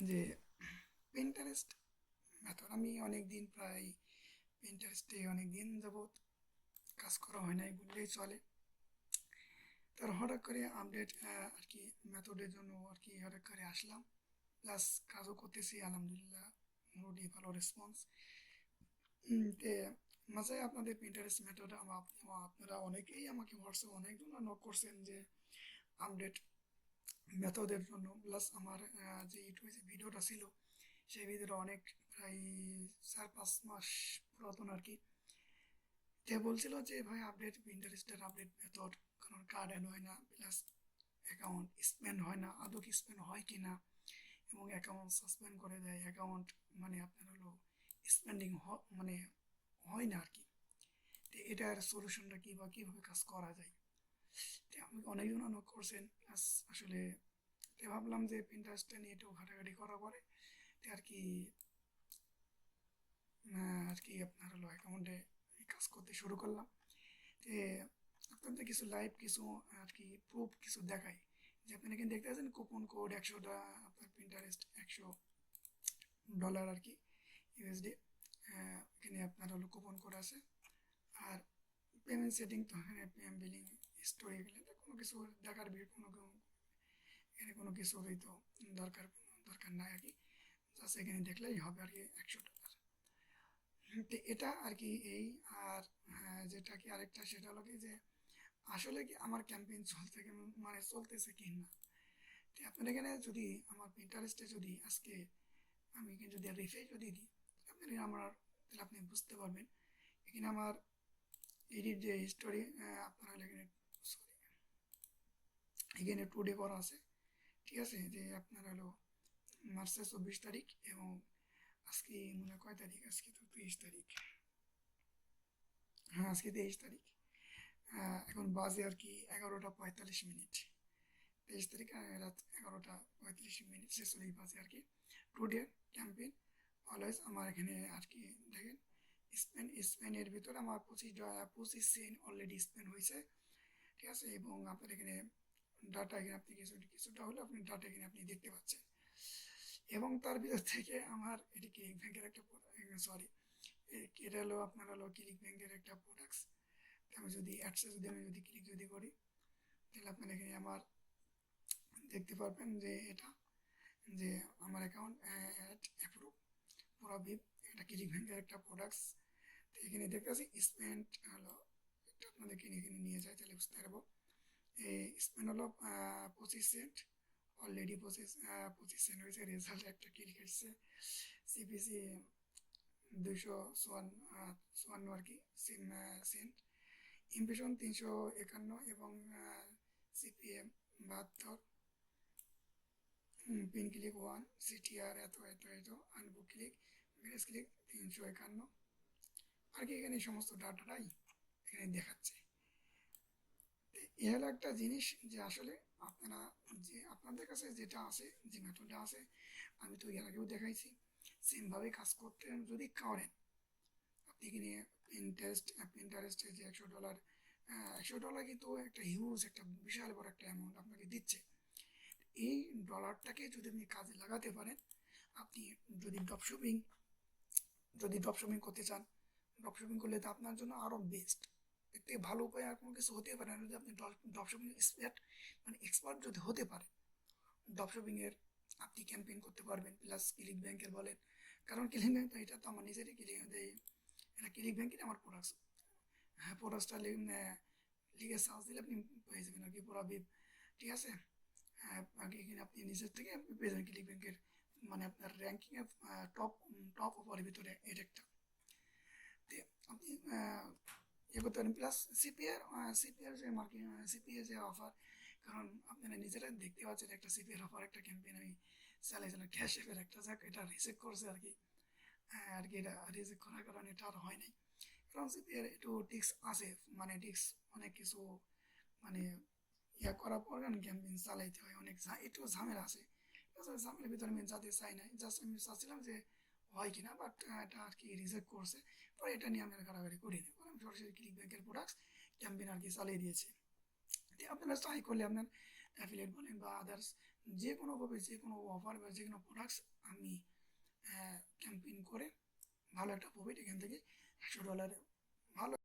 যে Pinterest method আমি অনেক দিন প্রায় পিন্টারেস্টে অনেক দিন যাবৎ কাজ করা হয় নাই বললেই চলে। তার হঠাৎ করে আপডেট আর কি মেথডের জন্য আর কি হঠাৎ করে আসলাম, প্লাস কাজও করতেছি আলহামদুলিল্লাহ, মোটামুটি ভালো রেসপন্স। তে মাঝে আপনাদের পিন্টারেস্ট মেথড আপনারা অনেকেই আমাকে হোয়াটসঅ্যাপ অনেকজন নক করছেন যে আপডেট মেথডের জন্য, প্লাস আমার যে ইউটিউবে যে ভিডিওটা ছিল সেই ভিডিওটা অনেক প্রায় 4-5 মাস পুরাতন আর কি। যে বলছিল যে ভাই আপডেট ইন্টারেস্টের আপডেট মেথড, কারণ কার্ড অ্যাড হয় না, প্লাস অ্যাকাউন্ট স্পেন্ড হয় না, আদৌ কি স্পেন্ড হয় কি না, এবং অ্যাকাউন্ট সাসপেন্ড করে দেয়, অ্যাকাউন্ট মানে আপনার হলো স্পেন্ডিং মানে হয় না আর কি। তো এটার সলিউশনটা কি বা কীভাবে কাজ করা যায়, তো আমাকে অনেকজন নক করছেন। প্লাস আসলে ভাবলাম যে পিন্টারেস্টটা নিয়ে একটু ঘাটাঘাটি করার পরে আর কি আপনার হলো অ্যাকাউন্টে কাজ করতে শুরু করলাম। যে আপনাদের কিছু লাইভ কিছু আর কি প্রুফ কিছু দেখাই, যে আপনি এখানে দেখতে পাচ্ছেন কুপন কোড 100টা, আপনার পিন্টারেস্ট $100 আর কি ইউএসডি। এখানে আপনার হলো কুপন কোড আছে। আর পেমেন্ট সেটিং তো এখানে পেমেন্ট বিলিং স্টোরি গেলে কোনো কিছু দেখার এখানে কোনো কিছুরই তো দরকার দরকার নাই আর কি। জাস্ট এখানে দেখলেই হবে আর কি $100। তো এটা আর কি এই। আর হ্যাঁ, যেটা কি আরেকটা সেটা হলো কি যে আসলে কি আমার ক্যাম্পেইন চলতে মানে চলতেছে কি না। তো আপনার এখানে যদি আমার পিন্টারেস্টে যদি আজকে আমি এখানে যদি রিফ্রেশ যদি দিই, আপনার আমার তাহলে আপনি বুঝতে পারবেন এখানে আমার এডিট যে হিস্টোরি আপনার এখানে সরি এখানে টুডে করা আছে, ঠিক আছে। যে আপনার হলো মার্চের 24 তারিখ, এবং আজকে মনে হয় কয় তারিখ, আজকে তো 23 তারিখ, হ্যাঁ আজকে 23 তারিখ। এখন বাজে আর কি 11টা 45 মিনিট, 23 তারিখ রাত 11টা 35 মিনিট 46 বাজে আর কি। টুডে ক্যাম্পেইন অলওয়েজ আমার এখানে আর কি দেখেন স্পেনের ভিতরে আমার 25 সেন্ট অলরেডি স্পেন হয়েছে, ঠিক আছে। এবং আপনার এখানে ডাটা এখানে আপনি কিছুটা হলে আপনি ডাটা এখানে আপনি দেখতে পাচ্ছেন। এবং তার ভিতর থেকে আমার এটি ক্লিক ব্যাংকের একটা সরি এটা হলো আপনার হলো ক্লিক ব্যাংকের একটা প্রোডাক্টস। আমি যদি অ্যাডসে যদি আমি যদি ক্লিক যদি করি, তাহলে আপনার এখানে আমার দেখতে পারবেন যে এটা যে আমার অ্যাকাউন্ট অ্যাড অ্যাপ্রুভ পুরা বিপ, এটা ক্লিক ব্যাংকের একটা প্রোডাক্টস। তো এখানে দেখতে পাচ্ছি স্পেন্ড হলো, এটা আপনাদেরকে এখানে নিয়ে যায় তাহলে বুঝতে পারবো। স্পেন্ড হলো 25 সেন্ট, অলরেডি 25 সেন্ট হয়েছে। রেজাল্ট একটা ক্লিক এসছে সিপিসি 254 আর কি সেন্ট, ইমপ্রেশন 351, এবং সিপিএম 72, পিন ক্লিক 1, সিটিআর এত এত এত, আনবুক ক্লিক মেরেজ ক্লিক 351 আর কি। এখানে সমস্ত ডাটাটাই এখানে দেখাচ্ছে। এ হলো একটা জিনিস যে আসলে আপনারা যে আপনাদের কাছে যেটা আছে, যে মেথডটা আছে, আমি তো এর আগেও দেখাইছি, সেমভাবে কাজ করতে যদি করেন আপনি এখানে পিন্টারেস্টে যে $100, $100 কিন্তু একটা হিউজ একটা বিশাল বড় একটা অ্যামাউন্ট আপনাকে দিচ্ছে। এই ডলারটাকে যদি আপনি কাজে লাগাতে পারেন, আপনি যদি ড্রপশপিং করতে চান, ড্রপশপিং করলে তো আপনার জন্য আরও বেস্ট। এর থেকে ভালো উপায় আর কোনো কিছু হতে পারে না। যদি আপনি ড্রপশপিং এক্সপার্ট যদি হতে পারে, ড্রপশপিংয়ের আপনি ক্যাম্পেইন করতে পারবেন। প্লাস ক্লিক ব্যাংকের বলেন, কারণ ক্লিক ব্যাংক তো এটা তো আমার নিজেরই ক্লিক, এটা ক্লিক ব্যাংকের আমার প্রোডাক্টস, হ্যাঁ প্রোডাক্টসটা লিখে সার্চ দিলে আপনি পেয়ে যাবেন আর কি পুরো ঠিক আছে। হ্যাঁ আগে এখানে আপনি নিজের থেকে পেয়ে যাবেন ক্লিক ব্যাংকের, মানে আপনার র্যাঙ্কিংয়ে টপ টপ অফারের ভিতরে এটা একটা। তো আপনি ইয়ে করতে পারেন। প্লাস সিপিআর যে মার্কেটিং সিপিএ যে অফার, কারণ আপনারা নিজেরা দেখতে পাচ্ছেন একটা সিপিআর অফার একটা ক্যাম্পেইন আমি চালিয়েছিলাম, ক্যাশ অ্যাপের একটা, যাক এটা রিজেক্ট করছে আর কি। আর কি এটা রিজেক্ট করার কারণে এটা আর হয় নাই, কারণ সিপিআর একটু টিক্স আছে, মানে টিক্স অনেক কিছু মানে ইয়া করার পর ক্যাম্পেইন চালাইতে হয়, অনেক একটু ঝামেলা আছে। ঝামেলার ভিতরে আমি যাতে চাই নাই, জাস্ট আমি চাচ্ছিলাম যে হয় কিনা, বাট এটা আর কি রিজেক্ট করছে। পরে এটা নিয়ে আমি আর ঘাটাঘাটি করি না, আমি সরাসরি ক্লিক ব্যাংকের প্রোডাক্টস ক্যাম্পেইন আর কি চালিয়ে দিয়েছি। আপনারা ট্রাই করলে আপনার অ্যাফিলিয়েট বলেন বা আদার্স যে কোনোভাবে যে কোনো অফার বা যে কোনো প্রোডাক্টস আমি ক্যাম্পেইন করে ভালো একটা প্রফিট এখান থেকে $100 ভালো